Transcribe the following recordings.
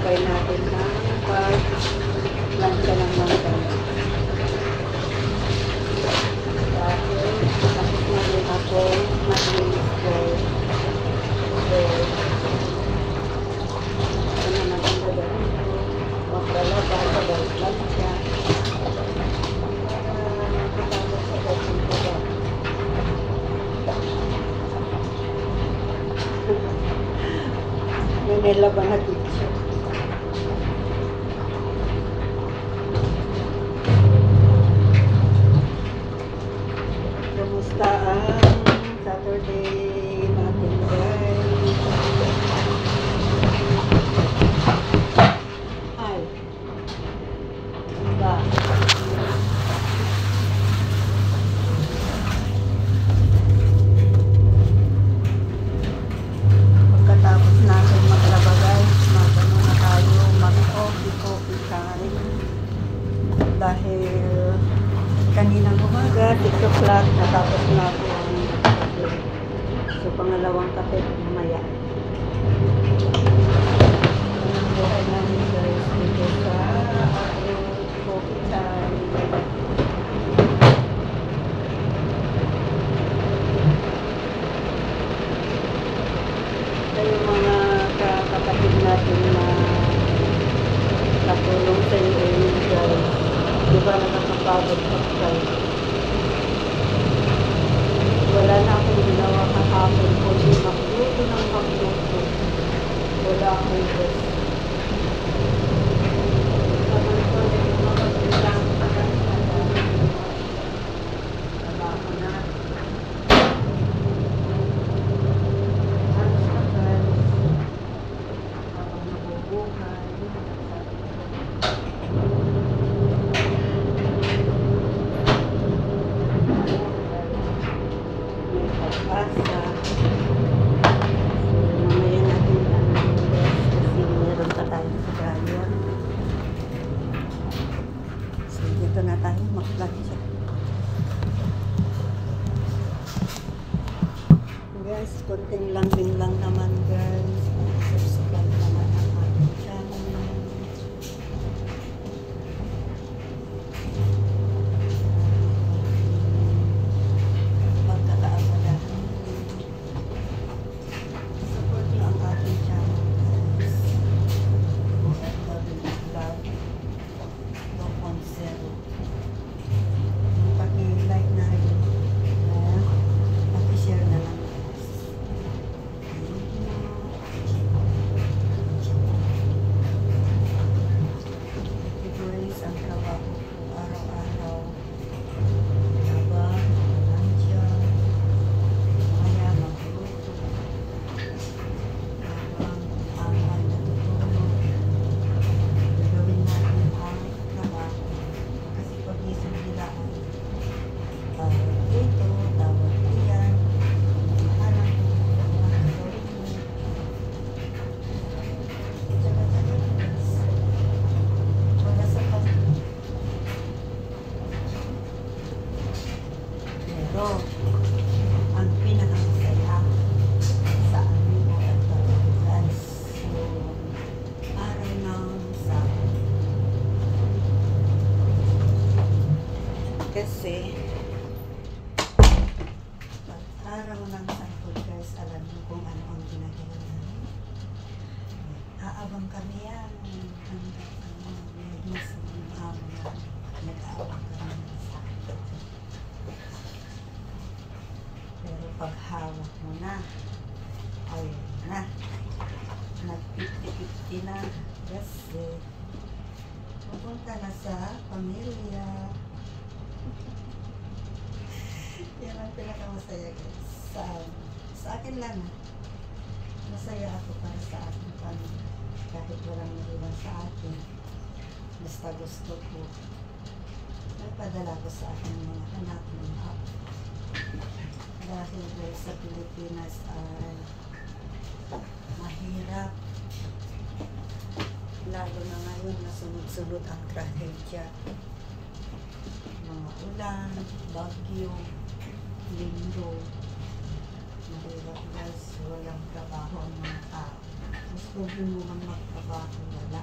try natin na pag-lansya ng mangga. Dahil tapos na rin ako mag-release ko. So, ito naman ang gagawin ko. Maglalaba, pag-lansya. Nakatapos sa gawin ko ba? May nilabang na picture. Kumusta ang Saturday natin, guys? Ay. Diba? Pagkatapos natin maglaba, guys, magano na tayo mag-coffee time. Dahil kaninang umaga, 6 o'clock, natapos na ako ang kape. So, pangalawang kape mamaya. Ang buhay namin, guys, dito sa coffee time. Ito yung mga kapatid natin na natulong sa iyo, guys. Diba nakakapagod pagkay? Wala na akong ginawa kahapon kundi magluto ng magluto. Wala akong rest. Naman ko na yung magagandang pagkakala. Wala ako na. Halos na, guys. Habang nabubuhay. Pag-asa. Mamaya natin ang rest kasi meron pa tayong kagayan. So, dito na tayo mag-lansya. Guys, konting lambing lang naman, guys. Subscribe naman ang ating channel. Pero, ang pinakamasaya sa aming mga guys, so, araw ng Sabado. Kasi, pag araw ng Sabado, guys, alam niyo kung ano ang ginagawa namin. Aabang kami yan hanggang nagising yung amo na nag-aabang kami ng Sabado. Pero pag hawak mo na, ayun na, nag-50-50 na kasi pupunta na sa pamilya. Yan ang pinakamasaya, guys. Sa akin lang, masaya ako para sa aking pamilya. Kahit walang naiwan sa akin, basta gusto ko, nagpadala ko sa aking mga anak ng apo. Dahil guys, sa Pilipinas ay mahirap. Lalo na ngayon na sunod-sunod ang trahedya. Mga ulan, bagyo, lindol. Mahirap guys, walang trabaho ang mga tao. Mas problem mo man magtrabaho, wala.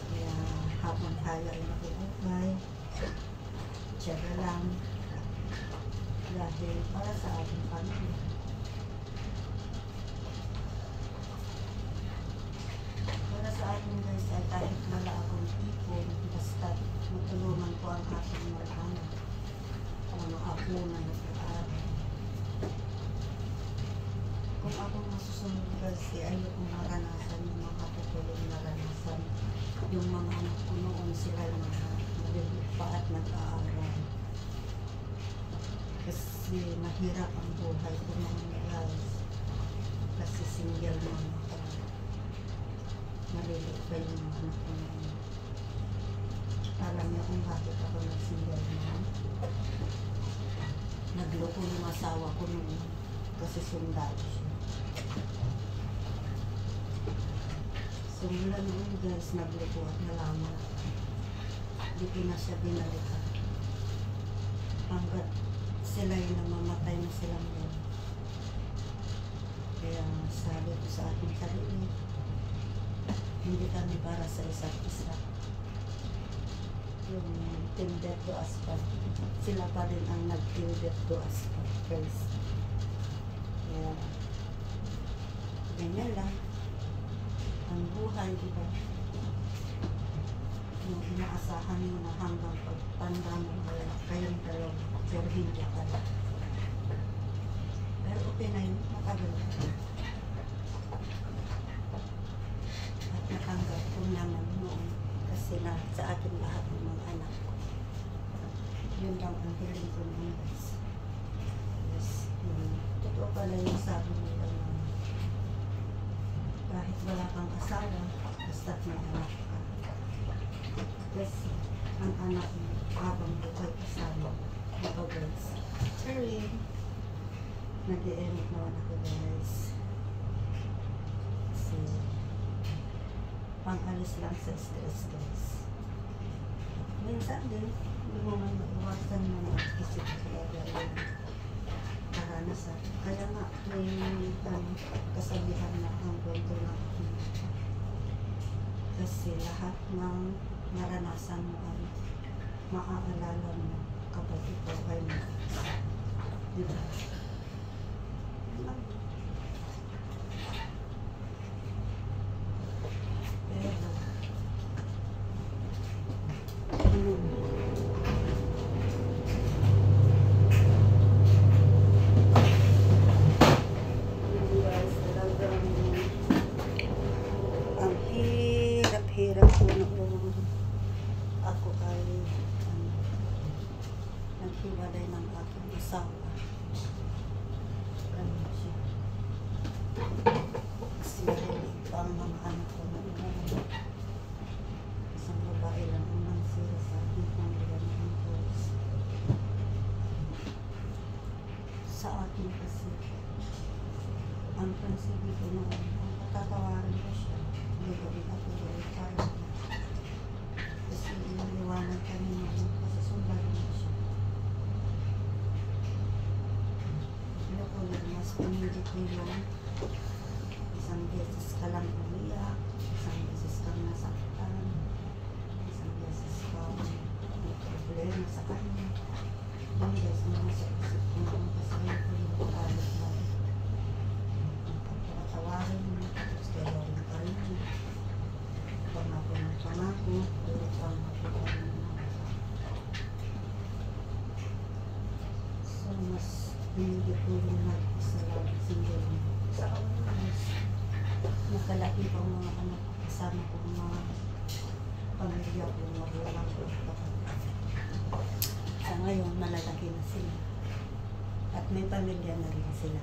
Kaya habang tayo ay makibuhay, tiyaga lang. Dahil para sa ating pamilya. Para sa atin guys, ay kahit wala akong ipon, basta matulungan ko ang aking mga anak, mga apo na nag-aaral. Kung ako masusunod kasi ayokong maranasan yung mga katulong naranasan. Yung mga anak ko noon sila yung mga maliliit pa at nag-aaral. Kasi mahirap ang buhay ko mga guys. Kasi single mom ako. Maliliit pa yung mga anak ko noon. Alam niyo kung bakit ako nag-single mom? Nagloko yung asawa ko noon. Kasi sundalo siya. So mula noon guys, nagloko at nalaman. Hindi ko na siya binalikan. Hanggat sila yung namamatay na silang yun. Kaya sabi ko sa aking sarili, hindi kami para sa isa't isa. Yung till death do us part. Sila pa rin ang nag-till death do us part guys. Kaya ganyan lang ang buhay, diba? Yung inaasahan mo na hanggang pagtanda mo kayong dalawa, pero hindi ka lang. Pero okay na yun, matagal na. At natanggap ko naman noon kasi na sa akin lahat ng mga anak ko. Yun lang ang hiling ko noon guys. Yes, totoo pala yung sabi nila na kahit wala kang asawa, basta't may anak ka. Kasi ang anak mo habang buhay kasama. Diba guys? Sorry. Nag-i-edit naman ako guys. Kasi pang-alis lang sa stress guys. Minsan din, hindi mo man maiwasan na mag-isip talaga yung karanasan. Kaya nga, may kasabihan na ang kwento na kasi lahat ng naranasan mo ay maaalala mo kapag ikaw ay mag-is. Diba? Pero, hirap ko noon ako ay naghiwalay ng aking asawa. Ganun siya. Kasi marinig pa ang mga anak ko noon. Isang babae lang ang nagsira sa aking pamilya ng Diyos. Sa akin kasi, ang prinsipi ko noon, ang patatawarin ko siya. Hindi ko rin ako tayo. Kasi iniwanan kami naman kasi sundan na siya. Ano ko yun, mas pinili ko yun. Isang beses ka lang umiyak, isang beses kang nasaktan, isang beses kang may problema sa kanya. Yung guys, mga sa isip ko naman kasi yun ko yung kalit na pagkakatawarin mo, tapos kayo rin ka rin. Pangako ng pangako, pero pangako ka rin naman. So, mas pinili ko yung nag-isa lang single. Sa awanas, nakalaki pa ang mga anak ko, kasama ko ang mga pamilya ko, magulang ko. Sa ngayon, malalaki na sila. At may pamilya na rin sila.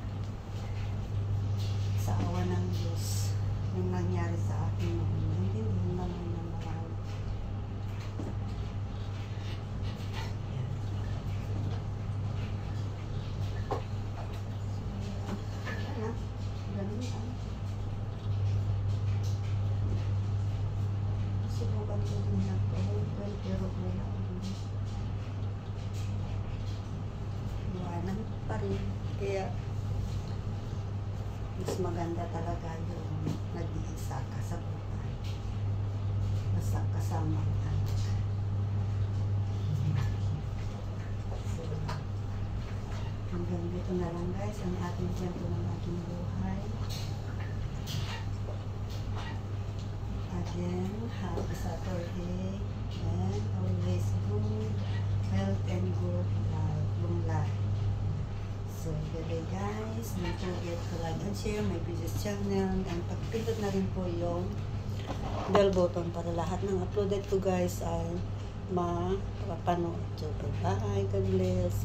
Sa awa ng Diyos, yung nangyari sa akin noon, hindi naman ng marami. Ayan. Ganun lang. Subukan ko din nagpahulpel, pero wala akong iwanan pa rin. Kaya mas maganda talaga yung nag-iisa ka sa buhay. Basta kasama ang anak. So, hanggang dito na lang guys ang ating kwento ng aking buhay. Again, happy Saturday and always good health and good life, long life. So, good guys. Don't forget to like and share my previous channel and pagpindot na rin po yung bell button para lahat ng uploaded ko guys ay mapapanood. So, bye. God bless.